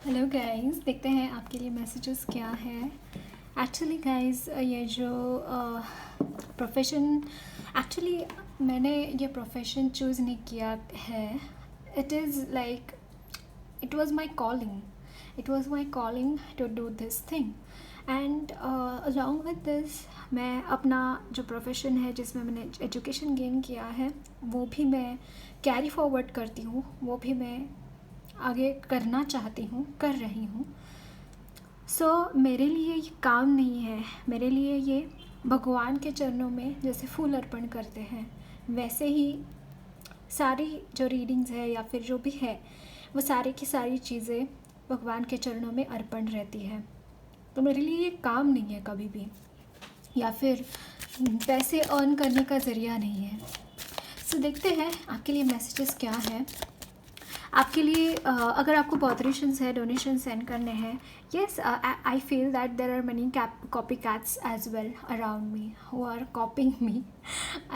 Hello guys, देखते हैं आपके लिए मैसेजेस क्या है। एक्चुअली गाइस, ये जो प्रोफेशन एक्चुअली मैंने ये प्रोफेशन चूज़ नहीं किया है। It is like it was my calling to do this thing and along with this मैं अपना जो प्रोफेशन है जिसमें मैंने एजुकेशन गेन किया है वो भी मैं कैरी फॉरवर्ड करती हूँ, वो भी मैं आगे करना चाहती हूँ, कर रही हूँ। मेरे लिए ये काम नहीं है, मेरे लिए ये भगवान के चरणों में जैसे फूल अर्पण करते हैं वैसे ही सारी जो रीडिंग्स है या फिर जो भी है वो सारी की सारी चीज़ें भगवान के चरणों में अर्पण रहती है। तो मेरे लिए ये काम नहीं है कभी भी, या फिर पैसे अर्न करने का ज़रिया नहीं है। देखते हैं आपके लिए मैसेजेस क्या है। आपके लिए अगर आपको बॉदरेशंस है, डोनेशन सेंड करने हैं, yes I feel that there are many copy cats as well around me who are copying me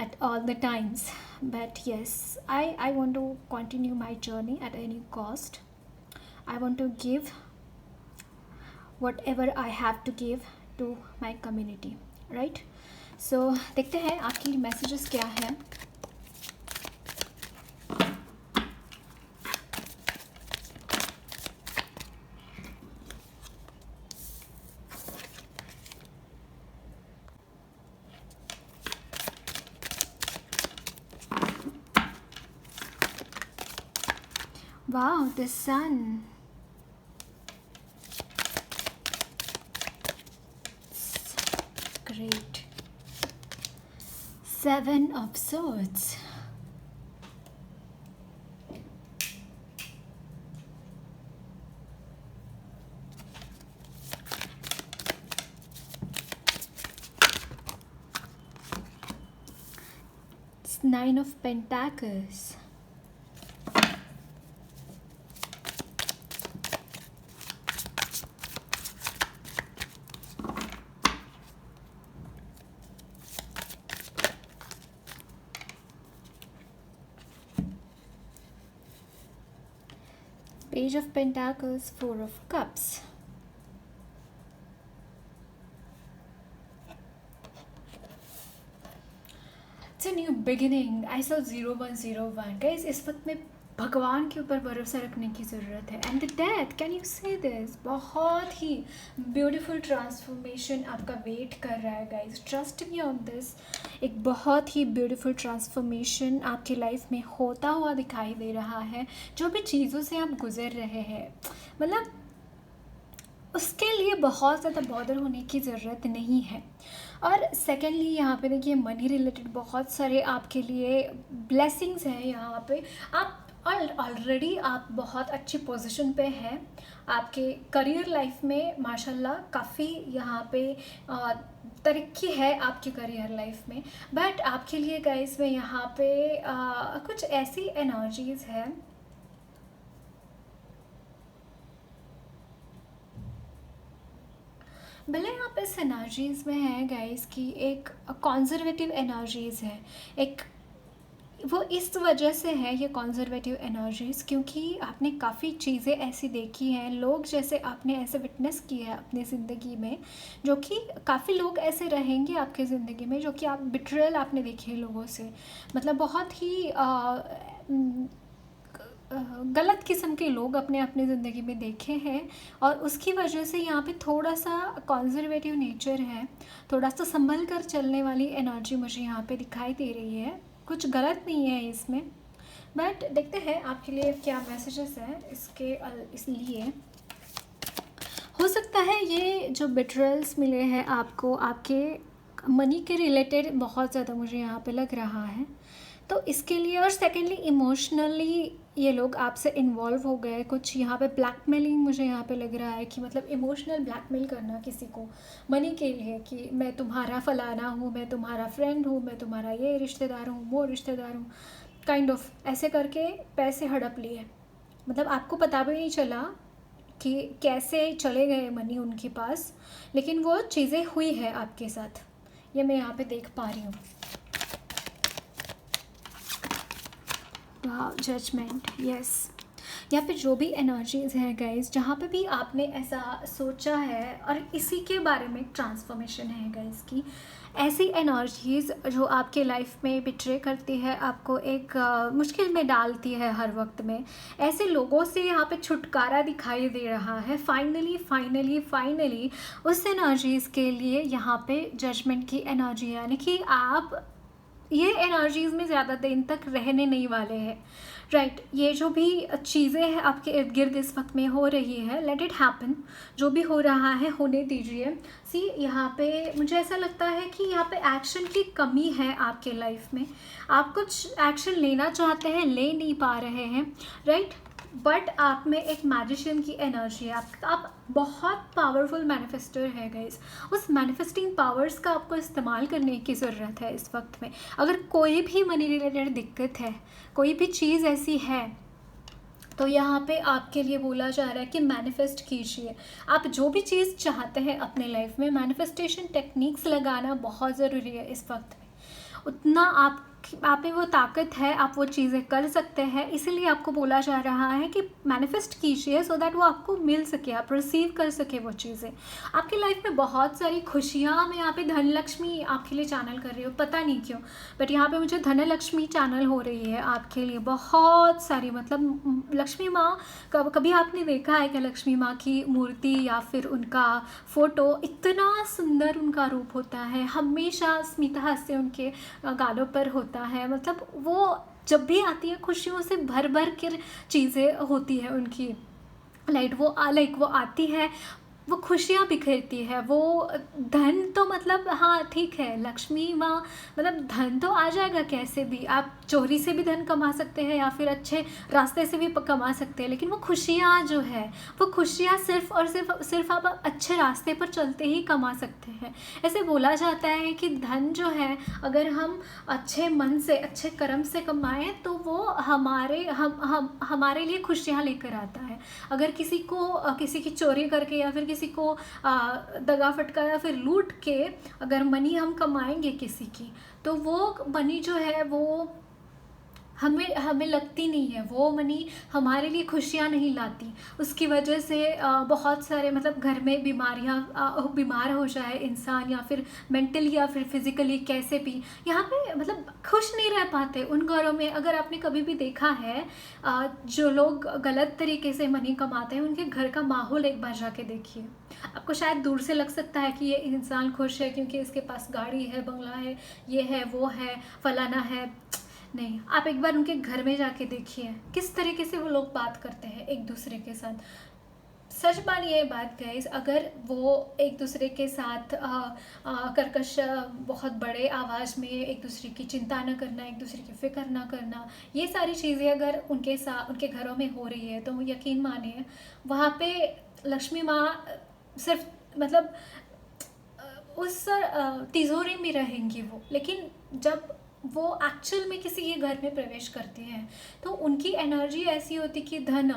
at all the times, but yes I want to continue my journey at any cost. I want to give whatever I have to give to my community, right. So देखते हैं आपके लिए messages क्या है। Wow, the sun. Great. Seven of Swords. It's Nine of Pentacles. Page of Pentacles, Four of Cups. It's a new beginning. I saw 0101. Guys, इस वक्त में भगवान के ऊपर भरोसा रखने की ज़रूरत है। And the death, can you से दिस, बहुत ही ब्यूटीफुल ट्रांसफॉर्मेशन आपका वेट कर रहा है guys, trust me on this. एक बहुत ही ब्यूटीफुल ट्रांसफॉर्मेशन आपकी लाइफ में होता हुआ दिखाई दे रहा है। जो भी चीज़ों से आप गुजर रहे हैं, मतलब उसके लिए बहुत ज़्यादा बॉदर होने की ज़रूरत नहीं है। और सेकेंडली यहाँ पे देखिए मनी रिलेटेड बहुत सारे आपके लिए ब्लेसिंग्स हैं यहाँ पे। आप ऑलरेडी आप बहुत अच्छी पोजीशन पे हैं, आपके करियर लाइफ में माशाल्लाह काफ़ी यहाँ पे तरक्की है आपकी करियर लाइफ में। बट आपके लिए गाइस में यहाँ पे कुछ ऐसी एनर्जीज़ हैं भले आप इस एनर्जीज़ में हैं गाइस की एक कॉन्ज़र्वेटिव एनर्जीज़ है, एक वो इस वजह से है ये कॉन्ज़र्वेटिव एनर्जीज़ क्योंकि आपने काफ़ी चीज़ें ऐसी देखी हैं, लोग जैसे आपने ऐसे विटनेस किए हैं अपनी ज़िंदगी में, जो कि काफ़ी लोग ऐसे रहेंगे आपके ज़िंदगी में जो कि आप बिट्रेयल आपने देखे लोगों से, मतलब बहुत ही गलत किस्म के लोग अपने अपने ज़िंदगी में देखे हैं। और उसकी वजह से यहाँ पे थोड़ा सा कॉन्ज़र्वेटिव नेचर है, थोड़ा सा संभल कर चलने वाली एनर्जी मुझे यहाँ पे दिखाई दे रही है। कुछ गलत नहीं है इसमें, बट देखते हैं आपके लिए क्या मैसेजेस हैं इसके। इसलिए हो सकता है ये जो बिट्रेयल्स मिले हैं आपको आपके मनी के रिलेटेड बहुत ज़्यादा मुझे यहाँ पे लग रहा है, तो इसके लिए। और सेकेंडली इमोशनली ये लोग आपसे इन्वॉल्व हो गए कुछ, यहाँ पे ब्लैकमेलिंग मुझे यहाँ पे लग रहा है कि मतलब इमोशनल ब्लैकमेल करना किसी को मनी के लिए कि मैं तुम्हारा फलाना हूँ, मैं तुम्हारा फ्रेंड हूँ, मैं तुम्हारा ये रिश्तेदार हूँ, वो रिश्तेदार हूँ, काइंड ऑफ ऐसे करके पैसे हड़प लिए। मतलब आपको पता भी नहीं चला कि कैसे चले गए मनी उनके पास, लेकिन वो चीज़ें हुई है आपके साथ, ये मैं यहाँ पे देख पा रही हूँ। वाह, जजमेंट, यस। या फिर जो भी एनर्जीज़ हैं गाइस, जहाँ पे भी आपने ऐसा सोचा है और इसी के बारे में ट्रांसफॉर्मेशन है गाइस की, ऐसी एनर्जीज़ जो आपके लाइफ में बिट्रे करती है, आपको एक मुश्किल में डालती है हर वक्त में, ऐसे लोगों से यहाँ पे छुटकारा दिखाई दे रहा है फाइनली फाइनली फाइनली। उस एनर्जीज़ के लिए यहाँ पे जजमेंट की एनर्जी, यानी कि आप ये एनर्जीज़ में ज़्यादा दिन तक रहने नहीं वाले हैं, राइट। ये जो भी चीज़ें हैं आपके इर्द गिर्द इस वक्त में हो रही है, लेट इट हैपन। जो भी हो रहा है होने दीजिए। सी, यहाँ पे मुझे ऐसा लगता है कि यहाँ पे एक्शन की कमी है आपके लाइफ में। आप कुछ एक्शन लेना चाहते हैं, ले नहीं पा रहे हैं, राइट। बट आप में एक मैजिशियन की एनर्जी है, आप बहुत पावरफुल मैनिफेस्टर है गाइस। उस मैनिफेस्टिंग पावर्स का आपको इस्तेमाल करने की ज़रूरत है इस वक्त में। अगर कोई भी मनी रिलेटेड दिक्कत है, कोई भी चीज़ ऐसी है, तो यहाँ पे आपके लिए बोला जा रहा है कि मैनिफेस्ट कीजिए। आप जो भी चीज़ चाहते हैं अपने लाइफ में, मैनिफेस्टेशन टेक्निक्स लगाना बहुत ज़रूरी है इस वक्त में। उतना आप में वो ताकत है, आप वो चीज़ें कर सकते हैं। इसीलिए आपको बोला जा रहा है कि मैनिफेस्ट कीजिए सो दैट वो आपको मिल सके, आप रिसीव कर सके वो चीज़ें। आपकी लाइफ में बहुत सारी खुशियाँ, मैं यहाँ पे धनलक्ष्मी आपके लिए चैनल कर रही हूँ, पता नहीं क्यों, बट यहाँ पे मुझे धनलक्ष्मी चैनल हो रही है आपके लिए बहुत सारी। मतलब लक्ष्मी माँ, कभी आपने देखा है कि लक्ष्मी माँ की मूर्ति या फिर उनका फ़ोटो, इतना सुंदर उनका रूप होता है, हमेशा स्मित हास्य उनके गालों पर होता है। मतलब वो जब भी आती है खुशियों से भर भर कर चीज़ें होती है उनकी, लाइक वो आती है, वो खुशियाँ बिखेरती है। वो धन तो मतलब हाँ ठीक है, लक्ष्मी माँ मतलब धन तो आ जाएगा कैसे भी, आप चोरी से भी धन कमा सकते हैं या फिर अच्छे रास्ते से भी कमा सकते हैं, लेकिन वो खुशियाँ जो है, वो खुशियाँ सिर्फ़ और सिर्फ आप अच्छे रास्ते पर चलते ही कमा सकते हैं। ऐसे बोला जाता है कि धन जो है, अगर हम अच्छे मन से, अच्छे कर्म से कमाएं तो वो हमारे लिए खुशियाँ लेकर आता है। अगर किसी की चोरी करके या फिर किसी को दगा फटका या फिर लूट के अगर मनी हम कमाएंगे किसी की, तो वो मनी जो है वो हमें लगती नहीं है, वो मनी हमारे लिए खुशियाँ नहीं लाती। उसकी वजह से बहुत सारे मतलब घर में बीमार हो जाए इंसान, या फिर मेंटली या फिर फिज़िकली कैसे भी यहाँ पे मतलब खुश नहीं रह पाते उन घरों में। अगर आपने कभी भी देखा है जो लोग गलत तरीके से मनी कमाते हैं, उनके घर का माहौल एक बार जाके देखिए। आपको शायद दूर से लग सकता है कि ये इंसान खुश है क्योंकि इसके पास गाड़ी है, बंगला है, ये है, वो है, फलाना है। नहीं, आप एक बार उनके घर में जाके देखिए किस तरीके से वो लोग बात करते हैं एक दूसरे के साथ। सच मानिए बात गाइस, अगर वो एक दूसरे के साथ कर्कश बहुत बड़े आवाज़ में एक दूसरे की चिंता न करना, एक दूसरे की फिक्र ना करना, ये सारी चीज़ें अगर उनके घरों में हो रही है, तो यकीन मानिए वहाँ पे लक्ष्मी माँ सिर्फ मतलब उस तिजोरी में रहेंगी वो। लेकिन जब वो एक्चुअल में किसी के घर में प्रवेश करते हैं तो उनकी एनर्जी ऐसी होती कि धन,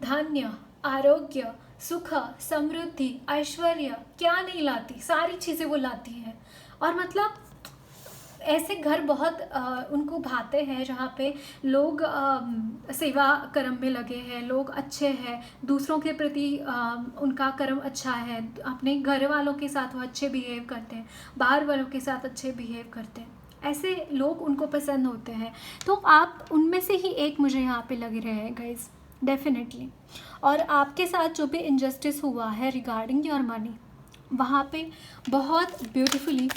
धान्य, आरोग्य, सुख, समृद्धि, ऐश्वर्य क्या नहीं लाती, सारी चीज़ें वो लाती हैं। और मतलब ऐसे घर बहुत उनको भाते हैं जहाँ पे लोग सेवा कर्म में लगे हैं, लोग अच्छे हैं, दूसरों के प्रति उनका कर्म अच्छा है, अपने घर वालों के साथ वो अच्छे बिहेव करते हैं, बाहर वालों के साथ अच्छे बिहेव करते हैं। ऐसे लोग उनको पसंद होते हैं। तो आप उनमें से ही एक मुझे यहाँ पे लग रहे हैं गाइस, डेफिनेटली। और आपके साथ जो भी इनजस्टिस हुआ है रिगार्डिंग योर मनी, वहाँ पे बहुत ब्यूटीफुली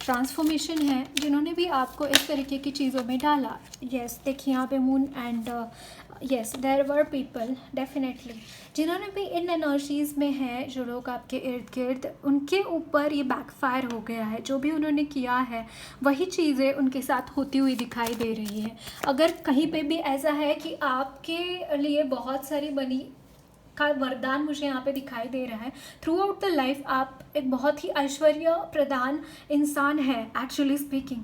ट्रांसफॉर्मेशन है जिन्होंने भी आपको इस तरीके की चीज़ों में डाला। यस, देखिए यहाँ पे moon and yes there were people definitely जिन्होंने भी इन एनर्जीज़ में है, जो लोग आपके इर्द गिर्द, उनके ऊपर ये बैकफायर हो गया है। जो भी उन्होंने किया है वही चीज़ें उनके साथ होती हुई दिखाई दे रही है। अगर कहीं पे भी ऐसा है कि आपके लिए बहुत सारी मनी का वरदान मुझे यहाँ पे दिखाई दे रहा है, थ्रू आउट द लाइफ आप एक बहुत ही ऐश्वर्य प्रदान इंसान है एक्चुअली स्पीकिंग,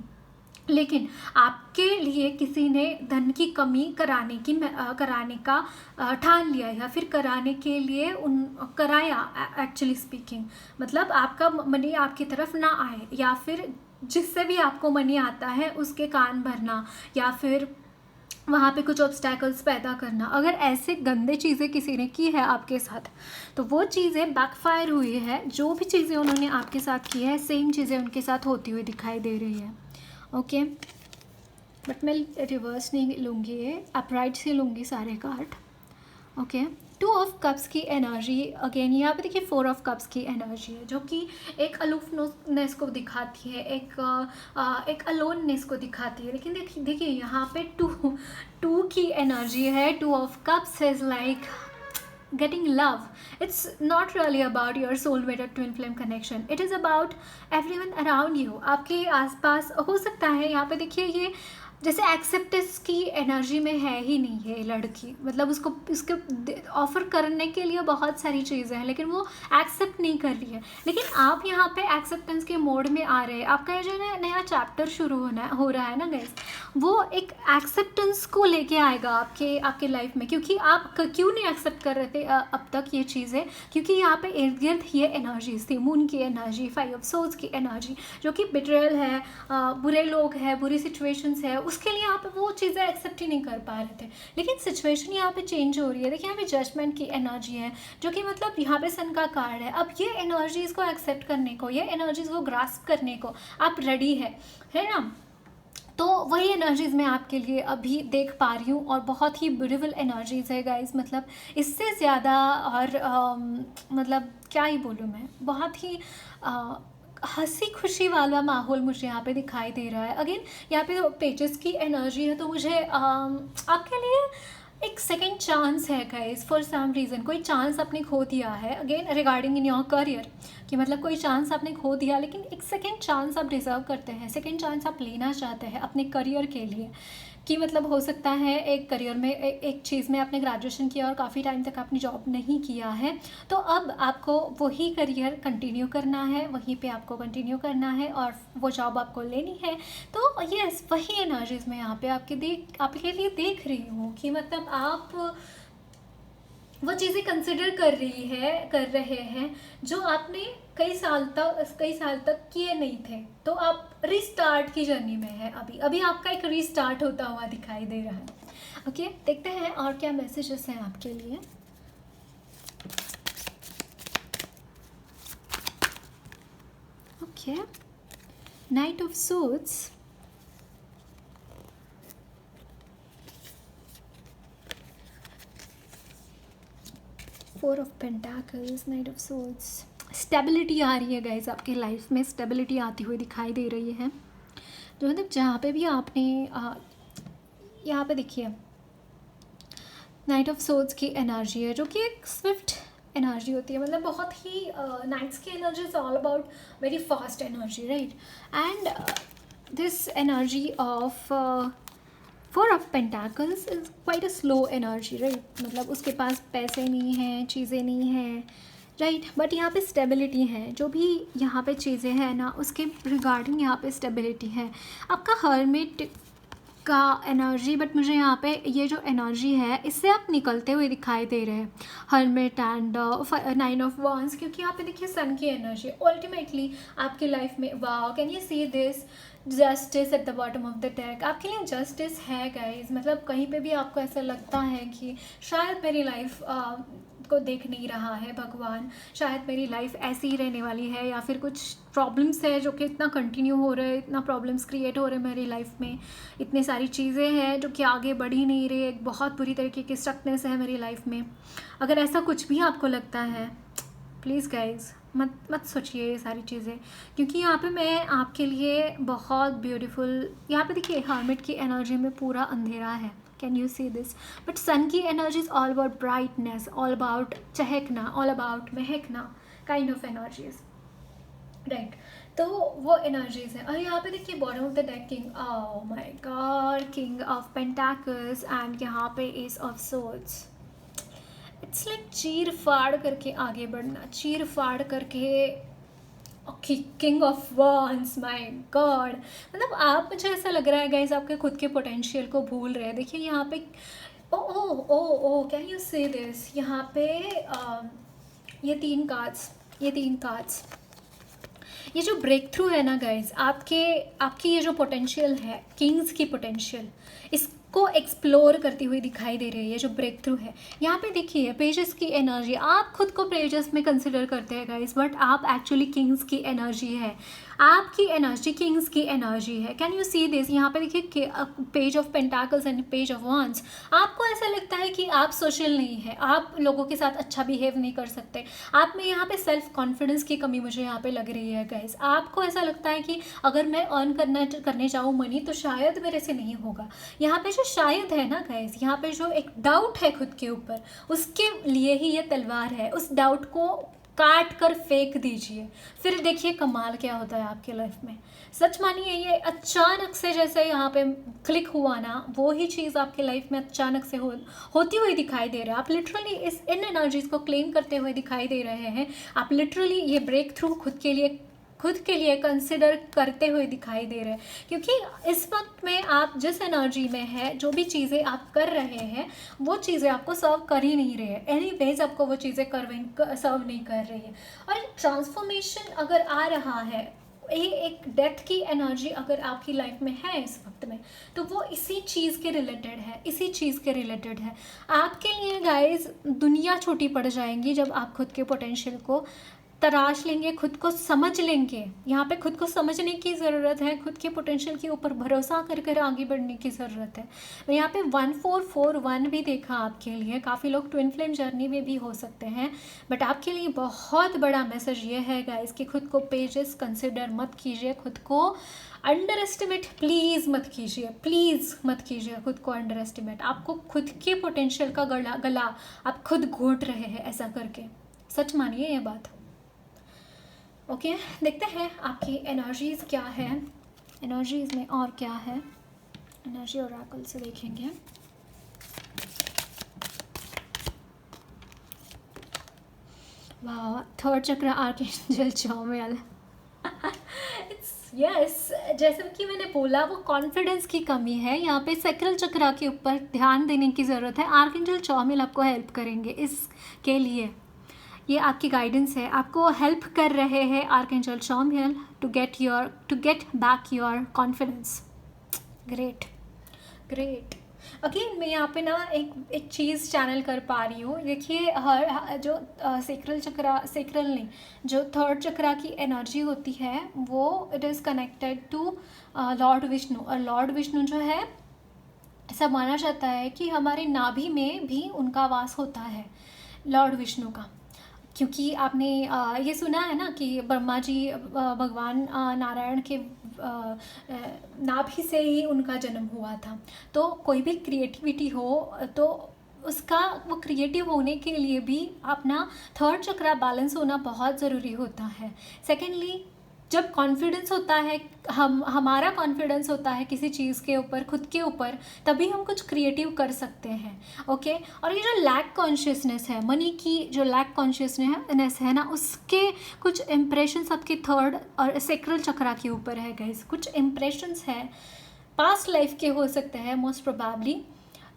लेकिन आपके लिए किसी ने धन की कमी कराने का ठान लिया या फिर कराने के लिए कराया एक्चुअली स्पीकिंग। मतलब आपका मनी आपकी तरफ ना आए, या फिर जिससे भी आपको मनी आता है उसके कान भरना, या फिर वहाँ पे कुछ ऑब्स्टैकल्स पैदा करना, अगर ऐसे गंदे चीज़ें किसी ने की है आपके साथ तो वो चीज़ें बैकफायर हुई है। जो भी चीज़ें उन्होंने आपके साथ की है सेम चीज़ें उनके साथ होती हुई दिखाई दे रही है। ओके, बट मैं रिवर्स नहीं लूँगी, ये अपराइट से लूँगी सारे कार्ड। ओके, 2 ऑफ कप्स की एनर्जी अगेन यहाँ पे देखिए 4 ऑफ कप्स की एनर्जी है जो कि एक अलोफनेस को दिखाती है, एक अलोननेस को दिखाती है। लेकिन देखिए यहाँ पे टू की एनर्जी है। 2 of cups is like getting love. It's not really about your soulmate or twin flame connection. It is about everyone around you. आपके आसपास हो सकता है। यहाँ पे देखिए ये जैसे एक्सेप्टेंस की एनर्जी में है ही नहीं है लड़की, मतलब उसको उसके ऑफर करने के लिए बहुत सारी चीज़ें हैं लेकिन वो एक्सेप्ट नहीं कर रही है। लेकिन आप यहाँ पे एक्सेप्टेंस के मोड में आ रहे हैं। आपका ये जो नया चैप्टर शुरू हो रहा है ना गाइस, वो एक एक्सेप्टेंस को लेके आएगा आपके लाइफ में। क्योंकि आप क्यों नहीं एक्सेप्ट कर रहे थे अब तक ये चीज़ें, क्योंकि यहाँ पे इर्द गिर्द ये एनर्जीज थी, मून की एनर्जी, 5 ऑफ सोल्स की एनर्जी, जो कि बिट्रेयल है, बुरे लोग हैं, बुरी सिचुएशंस है, उसके लिए आप वो चीज़ें एक्सेप्ट ही नहीं कर पा रहे थे। लेकिन सिचुएशन यहाँ पे चेंज हो रही है। देखिए यहाँ पे जजमेंट की एनर्जी है जो कि मतलब यहाँ पे सन का कार्ड है। अब ये एनर्जीज़ को एक्सेप्ट करने को, ये एनर्जीज़ को ग्रास्प करने को आप रेडी है ना। तो वही एनर्जीज़ मैं आपके लिए अभी देख पा रही हूँ और बहुत ही ब्यूटीफुल एनर्जीज़ है गाइस। मतलब इससे ज़्यादा और मतलब क्या ही बोलूँ मैं, बहुत ही हंसी खुशी वाला माहौल मुझे यहाँ पे दिखाई दे रहा है। अगेन यहाँ पे पेजेस की एनर्जी है तो मुझे आपके लिए एक सेकेंड चांस है गाइस। फॉर सम रीज़न कोई चांस आपने खो दिया है, again regarding in your career, कि मतलब कोई चांस आपने खो दिया लेकिन एक सेकेंड चांस आप डिज़र्व करते हैं, सेकेंड चांस आप लेना चाहते हैं अपने करियर के लिए। कि मतलब हो सकता है एक करियर में एक चीज़ में आपने ग्रेजुएशन किया और काफ़ी टाइम तक आपने जॉब नहीं किया है, तो अब आपको वही करियर कंटिन्यू करना है, वहीं पे आपको कंटिन्यू करना है और वो जॉब आपको लेनी है। तो यस, वही एनर्जीज़ मैं यहाँ पे आपके लिए देख रही हूँ कि मतलब आप वो चीज़ें कंसिडर कर रहे हैं जो आपने कई साल तक किए नहीं थे। तो आप रीस्टार्ट की जर्नी में है। अभी आपका एक रीस्टार्ट होता हुआ दिखाई दे रहा है। ओके, देखते हैं और क्या मैसेजेस हैं आपके लिए। Okay, knight of swords, four of pentacles, knight of swords. Stability आ रही है गाइस, आपके लाइफ में स्टेबिलिटी आती हुई दिखाई दे रही है। जो मतलब जहाँ पे भी आपने यहाँ पे देखिए नाइट ऑफ सोर्ड्स की एनर्जी है जो कि एक स्विफ्ट एनर्जी होती है। मतलब बहुत ही नाइट्स की energy is all about very fast energy, right. And this energy of four of pentacles is quite a slow energy, right. मतलब उसके पास पैसे नहीं हैं, चीज़ें नहीं हैं, राइट, बट यहाँ पे स्टेबिलिटी है। जो भी यहाँ पे चीज़ें हैं ना उसके रिगार्डिंग यहाँ पे स्टेबिलिटी है। आपका हर्मिट का एनर्जी, बट मुझे यहाँ पे ये जो एनर्जी है इससे आप निकलते हुए दिखाई दे रहे हैं, हर्मिट एंड 9 ऑफ wands, क्योंकि यहाँ पे देखिए सन की एनर्जी अल्टीमेटली आपकी लाइफ में। Wow, can you see this, justice at the bottom of the deck. आपके लिए जस्टिस है गाइज। मतलब कहीं पे भी आपको ऐसा लगता है कि शायद मेरी लाइफ को देख नहीं रहा है भगवान, शायद मेरी लाइफ ऐसी ही रहने वाली है, या फिर कुछ प्रॉब्लम्स है जो कि इतना कंटिन्यू हो रहे हैं, इतना प्रॉब्लम्स क्रिएट हो रहे हैं मेरी लाइफ में, इतनी सारी चीज़ें हैं जो कि आगे बढ़ ही नहीं रही, एक बहुत बुरी तरीके की स्टकनेस है मेरी लाइफ में। अगर ऐसा कुछ भी आपको लगता है, प्लीज़ गाइज मत सोचिए ये सारी चीज़ें, क्योंकि यहाँ पे मैं आपके लिए बहुत ब्यूटीफुल, यहाँ पे देखिए हर्मिट की एनर्जी में पूरा अंधेरा है, can you see this, but sun की energy is all about brightness, all about चहकना, ऑल अबाउट महकना काइंड ऑफ एनर्जीज, राइट। तो वो एनर्जीज है। और यहाँ पे देखिए bottom of the deck king, oh my god, king of pentacles and यहाँ पे ace of swords. It's like चीर फाड़ करके आगे बढ़ना, चीर फाड़ करके king of wands, my god. मतलब आप, मुझे ऐसा लग रहा है गाइज आपके खुद के पोटेंशियल को भूल रहे हैं। देखिए यहाँ पे ओ ओ ओ ओ कैन यू से दिस, यहाँ पे ये तीन कार्ड्स, ये जो ब्रेक थ्रू है ना गाइज, आपकी ये जो पोटेंशियल है, किंग्स की पोटेंशियल, को एक्सप्लोर करती हुई दिखाई दे रही है, जो ब्रेक थ्रू है। यहाँ पे देखिए पेजेस की एनर्जी, आप खुद को पेजेस में कंसिडर करते हैं गाइस, बट आप एक्चुअली किंग्स की एनर्जी है, आपकी एनर्जी किंग्स की एनर्जी है। Can you see this? यहाँ पे देखिए page of pentacles and page of wands. आपको ऐसा लगता है कि आप सोशल नहीं है, आप लोगों के साथ अच्छा बिहेव नहीं कर सकते, आप में यहाँ पे सेल्फ कॉन्फिडेंस की कमी मुझे यहाँ पे लग रही है गाइस। आपको ऐसा लगता है कि अगर मैं अर्न करने जाऊँ मनी तो शायद मेरे से नहीं होगा। यहाँ पे जो शायद है ना गाइस, यहाँ पे जो एक डाउट है खुद के ऊपर, उसके लिए ही ये तलवार है। उस डाउट को काट कर फेंक दीजिए, फिर देखिए कमाल क्या होता है आपके लाइफ में। सच मानिए, ये अचानक से जैसे यहाँ पे क्लिक हुआ ना, वो ही चीज़ आपके लाइफ में अचानक से होती हुई दिखाई दे रहा है। आप लिटरली इन एनर्जीज को क्लेम करते हुए दिखाई दे रहे हैं। आप लिटरली ये ब्रेक थ्रू खुद के लिए कंसिडर करते हुए दिखाई दे रहे हैं, क्योंकि इस वक्त में आप जिस एनर्जी में है, जो भी चीज़ें आप कर रहे हैं वो चीज़ें आपको सर्व कर ही नहीं रही है। एनीवेज आपको वो चीज़ें सर्व नहीं कर रही है। और ट्रांसफॉर्मेशन अगर आ रहा है, ये एक डेथ की एनर्जी अगर आपकी लाइफ में है इस वक्त में, तो वो इसी चीज़ के रिलेटेड है। आपके लिए गाइस दुनिया छोटी पड़ जाएंगी जब आप खुद के पोटेंशियल को तराश लेंगे, खुद को समझ लेंगे। यहाँ पे खुद को समझने की ज़रूरत है, खुद के पोटेंशियल के ऊपर भरोसा कर आगे बढ़ने की ज़रूरत है। मैं यहाँ पे 1441 भी देखा आपके लिए। काफ़ी लोग ट्विन फ्लेम जर्नी में भी हो सकते हैं, बट आपके लिए बहुत बड़ा मैसेज ये है गाइस कि खुद को पेजेस कंसिडर मत कीजिए, खुद को अंडर एस्टिमेट प्लीज़ मत कीजिए खुद को अंडर एस्टिमेट। आपको खुद के पोटेंशियल का गला आप खुद घोट रहे हैं ऐसा करके, सच मानिए ये बात। ओके, देखते हैं आपकी एनर्जीज़ क्या है, एनर्जीज़ में और क्या है। एनर्जी ओरेकल से देखेंगे। वाह, थर्ड चक्र आर्कएंजल चौमियल। यस, जैसे कि मैंने बोला वो कॉन्फिडेंस की कमी है। यहाँ पे सैक्रल चक्र के ऊपर ध्यान देने की ज़रूरत है। आर्कएंजल चौमियल आपको हेल्प करेंगे इसके लिए, ये आपकी गाइडेंस है, आपको हेल्प कर रहे हैं archangel Chamuel to get back your confidence. Great. Again मैं यहाँ पे ना एक चीज़ चैनल कर पा रही हूँ। देखिए हर जो सेक्रल नहीं, जो थर्ड चक्रा की एनर्जी होती है वो it is connected to Lord Vishnu. और लॉर्ड विष्णु जो है, ऐसा माना जाता है कि हमारे नाभि में भी उनका वास होता है लॉर्ड विष्णु का। क्योंकि आपने ये सुना है ना कि ब्रह्मा जी भगवान नारायण के नाभि से ही उनका जन्म हुआ था। तो कोई भी क्रिएटिविटी हो तो उसका वो क्रिएटिव होने के लिए भी अपना थर्ड चक्रा बैलेंस होना बहुत ज़रूरी होता है। सेकेंडली, जब कॉन्फिडेंस होता है, हमारा कॉन्फिडेंस होता है किसी चीज़ के ऊपर, खुद के ऊपर, तभी हम कुछ क्रिएटिव कर सकते हैं। ओके, और ये जो लैक कॉन्शियसनेस है, मनी की जो लैक कॉन्शियसनेस है ना, उसके कुछ इम्प्रेशंस आपके थर्ड और सेक्रल चक्रा के ऊपर है गाइस। कुछ इम्प्रेशंस है पास्ट लाइफ के हो सकते हैं मोस्ट प्रोबेबली।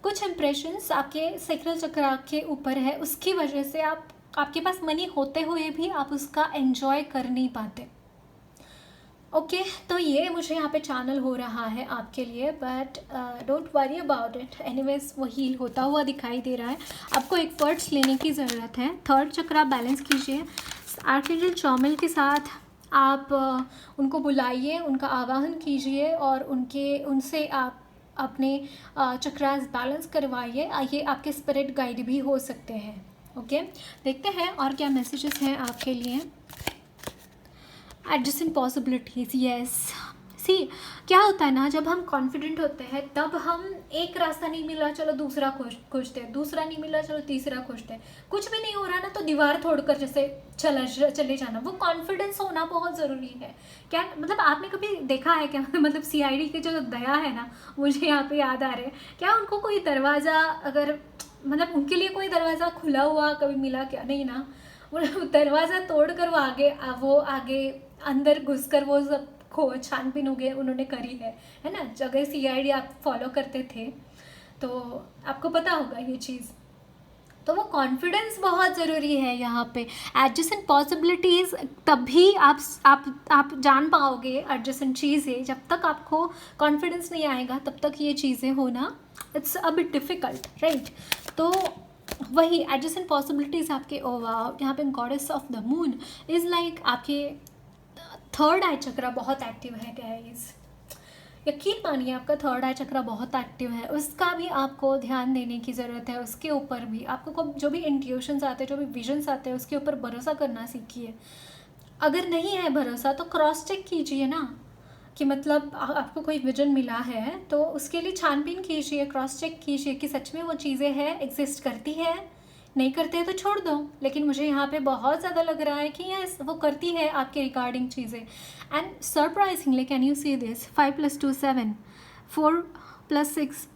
कुछ इम्प्रेशंस आपके सेक्रल चक्रा के ऊपर है, उसकी वजह से आपके पास मनी होते हुए भी आप उसका एंजॉय कर नहीं पाते। ओके, तो ये मुझे यहाँ पे चैनल हो रहा है आपके लिए, but don't worry about it. Anyways वो हील होता हुआ दिखाई दे रहा है। आपको एक वर्ड्स लेने की ज़रूरत है। थर्ड चक्रा बैलेंस कीजिए। आर्कएंजल चौमियल के साथ आप उनको बुलाइए, उनका आवाहन कीजिए और उनसे आप अपने चक्रास बैलेंस करवाइए। ये आपके स्पिरिट गाइड भी हो सकते हैं। ओके, देखते हैं और क्या मैसेजेस हैं आपके लिए। Adjusting possibilities, yes. सी, क्या होता है ना, जब हम कॉन्फिडेंट होते हैं तब हम एक रास्ता नहीं मिला चलो दूसरा खोजते हैं, दूसरा नहीं मिला चलो तीसरा खोजते हैं, कुछ भी नहीं हो रहा ना तो दीवार तोड़कर जैसे चले जाना। वो कॉन्फिडेंस होना बहुत ज़रूरी है। क्या मतलब आपने कभी देखा है क्या? मतलब सीआईडी के जो दया है ना, मुझे यहाँ पे याद आ रहे हैं, क्या उनको कोई दरवाज़ा अगर मतलब उनके लिए कोई दरवाज़ा खुला हुआ कभी मिला क्या? नहीं ना, वो दरवाज़ा तोड़ कर वो आगे अंदर घुसकर वो सब छानबीन हो गए उन्होंने करी है ना। अगर सीआईडी आप फॉलो करते थे तो आपको पता होगा ये चीज़। तो वो कॉन्फिडेंस बहुत ज़रूरी है यहाँ पे। एडजेसेंट पॉसिबिलिटीज़ तभी आप जान पाओगे एडजेसेंट चीज़ें, जब तक आपको कॉन्फिडेंस नहीं आएगा तब तक ये चीज़ें होना it's a bit difficult, right. तो वही एडजेसेंट पॉसिबिलिटीज़ आपके यहाँ पे goddess of the moon is like आपके थर्ड आई चक्रा बहुत एक्टिव है गाइस। यकीन मानिए आपका थर्ड आई चक्रा बहुत एक्टिव है, उसका भी आपको ध्यान देने की ज़रूरत है। उसके ऊपर भी आपको जो भी इंट्यूशंस आते हैं, जो भी विजन्स आते हैं, उसके ऊपर भरोसा करना सीखिए। अगर नहीं है भरोसा तो क्रॉस चेक कीजिए ना, कि मतलब आपको कोई विजन मिला है तो उसके लिए छानबीन कीजिए, क्रॉस चेक कीजिए कि सच में वो चीज़ें हैं, एग्जिस्ट करती है। नहीं करते हैं तो छोड़ दो, लेकिन मुझे यहाँ पे बहुत ज़्यादा लग रहा है कि यस वो करती है आपके रिगार्डिंग चीज़ें। And surprisingly can you see this 5 + 2 7, 4 + 6,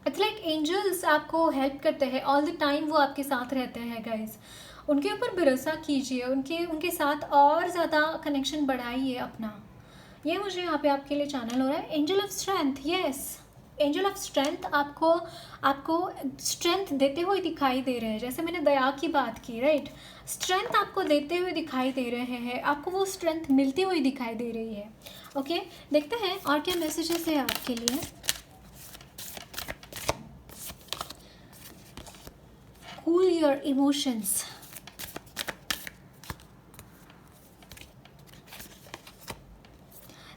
it's like angels आपको हेल्प करते हैं ऑल द टाइम, वो आपके साथ रहते हैं गाइज। उनके ऊपर भरोसा कीजिए, उनके साथ और ज़्यादा कनेक्शन बढ़ाइए अपना। ये मुझे यहाँ पे आपके लिए चैनल हो रहा है angel of strength. Yes, angel of strength आपको स्ट्रेंथ देते हुए दिखाई दे रहे हैं। जैसे मैंने दया की बात की, राइट, स्ट्रेंथ आपको देते हुए दिखाई दे रहे हैं, आपको वो स्ट्रेंथ मिलती हुई दिखाई दे रही है। ओके, देखते हैं और क्या मैसेजेस है आपके लिए। Cool your emotions,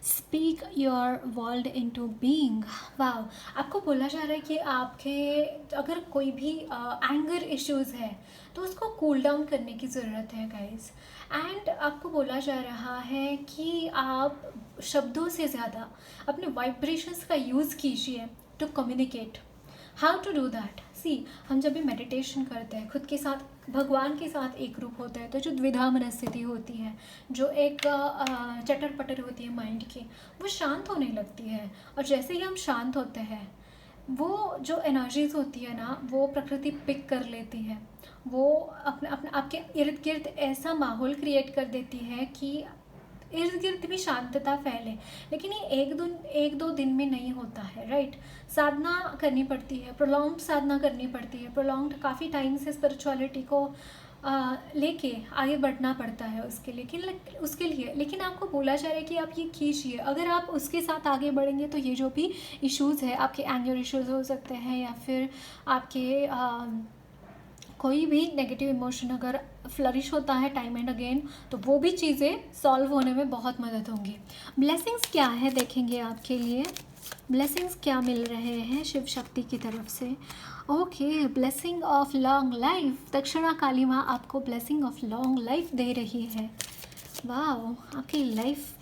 speak your world into being. Wow, आपको बोला जा रहा है कि आपके अगर कोई भी एंगर इश्यूज़ है तो उसको कूल डाउन करने की ज़रूरत है गाइस। एंड आपको बोला जा रहा है कि आप शब्दों से ज़्यादा अपने वाइब्रेशंस का यूज़ कीजिए to communicate. How to do that? See, हम जब भी मेडिटेशन करते हैं, खुद के साथ, भगवान के साथ एक रूप होता है, तो जो द्विधा मनस्थिति होती है, जो एक चटर पटर होती है माइंड की, वो शांत होने लगती है। और जैसे ही हम शांत होते हैं, वो जो एनर्जीज होती है ना, वो प्रकृति पिक कर लेती है। वो अपने अपने आपके इर्द गिर्द ऐसा माहौल क्रिएट कर देती है कि इर्द गिर्द भी शांतता फैले। लेकिन ये एक दो दिन में नहीं होता है, राइट। साधना करनी पड़ती है, प्रोलॉन्ग्ड साधना करनी पड़ती है, प्रोलॉन्ग्ड काफ़ी टाइम से स्पिरिचुअलिटी को लेके आगे बढ़ना पड़ता है उसके लिए। लेकिन आपको बोला जा रहा है कि आप ये कीजिए। अगर आप उसके साथ आगे बढ़ेंगे तो ये जो भी इश्यूज़ है, आपके एंगर इश्यूज़ हो सकते हैं, या फिर आपके कोई भी नेगेटिव इमोशन अगर फ्लरिश होता है टाइम एंड अगेन, तो वो भी चीज़ें सॉल्व होने में बहुत मदद होंगी। ब्लेसिंग्स क्या है देखेंगे आपके लिए। ब्लेसिंग्स क्या मिल रहे हैं शिव शक्ति की तरफ से। Okay, blessing of long life. Dakshina Kali माँ आपको ब्लेसिंग ऑफ लॉन्ग लाइफ दे रही है। वाह, आपकी life.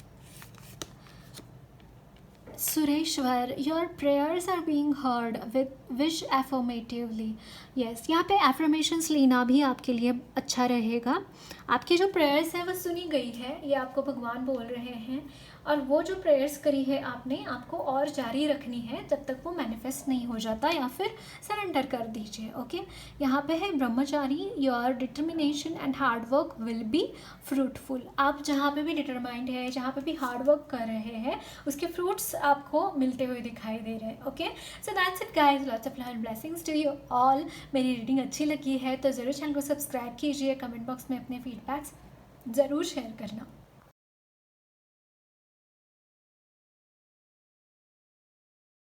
Sureshwar, your prayers are being heard with wish affirmatively. Yes, यहाँ पे एफर्मेशंस लेना भी आपके लिए अच्छा रहेगा। आपकी जो प्रेयर्स है वो सुनी गई है, ये आपको भगवान बोल रहे हैं। और वो जो प्रेयर्स करी है आपने, आपको और जारी रखनी है जब तक वो मैनिफेस्ट नहीं हो जाता, या फिर सरेंडर कर दीजिए। ओके, यहाँ पे है ब्रह्मचारी, your determination and hard work will be fruitful. आप जहाँ पे भी डिटरमाइंड है, जहाँ पे भी हार्ड वर्क कर रहे हैं, उसके फ्रूट्स आपको मिलते हुए दिखाई दे रहे हैं। Okay, so that's it guys, lots of love and blessings to you all. मेरी रीडिंग अच्छी लगी है तो ज़रूर चैनल को सब्सक्राइब कीजिए, कमेंट बॉक्स में अपने फीडबैक्स ज़रूर शेयर करना।